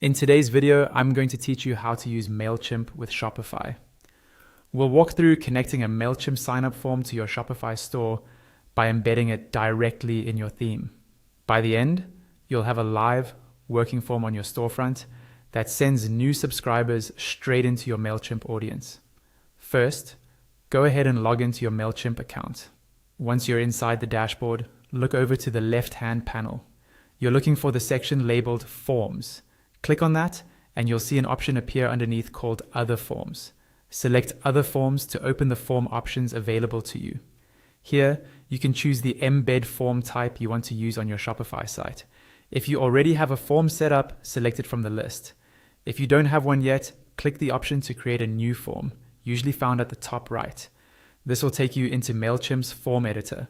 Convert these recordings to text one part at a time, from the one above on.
In today's video, I'm going to teach you how to use Mailchimp with Shopify. We'll walk through connecting a Mailchimp sign-up form to your Shopify store by embedding it directly in your theme. By the end, you'll have a live working form on your storefront that sends new subscribers straight into your Mailchimp audience. First, go ahead and log into your Mailchimp account. Once you're inside the dashboard, look over to the left-hand panel. You're looking for the section labeled Forms. Click on that and you'll see an option appear underneath called Other Forms. Select Other Forms to open the form options available to you. Here, you can choose the embed form type you want to use on your Shopify site. If you already have a form set up, select it from the list. If you don't have one yet, click the option to create a new form, usually found at the top right. This will take you into Mailchimp's form editor.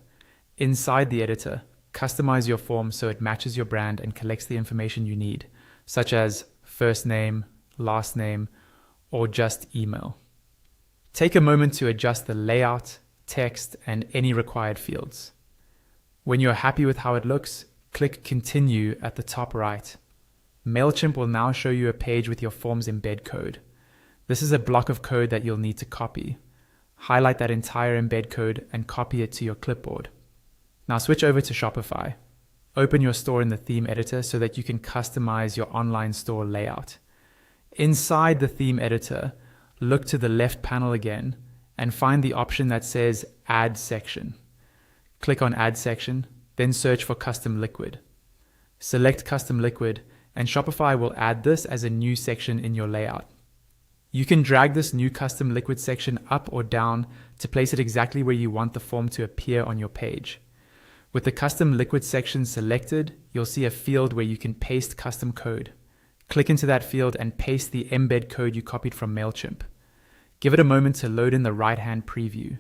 Inside the editor, customize your form so it matches your brand and collects the information you need, such as first name, last name, or just email. Take a moment to adjust the layout, text, and any required fields. When you're happy with how it looks, click Continue at the top right. Mailchimp will now show you a page with your form's embed code. This is a block of code that you'll need to copy. Highlight that entire embed code and copy it to your clipboard. Now switch over to Shopify. Open your store in the theme editor so that you can customize your online store layout. Inside the theme editor, look to the left panel again and find the option that says Add Section. Click on Add Section, then search for Custom Liquid. Select Custom Liquid and Shopify will add this as a new section in your layout. You can drag this new Custom Liquid section up or down to place it exactly where you want the form to appear on your page. With the Custom Liquid section selected, you'll see a field where you can paste custom code. Click into that field and paste the embed code you copied from Mailchimp. Give it a moment to load in the right-hand preview.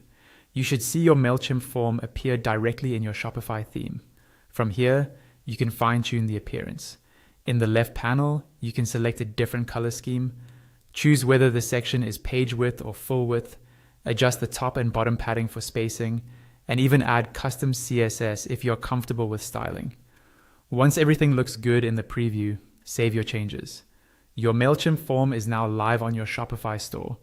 You should see your Mailchimp form appear directly in your Shopify theme. From here, you can fine-tune the appearance. In the left panel, you can select a different color scheme, choose whether the section is page width or full width, adjust the top and bottom padding for spacing, and even add custom CSS if you're comfortable with styling. Once everything looks good in the preview, save your changes. Your Mailchimp form is now live on your Shopify store,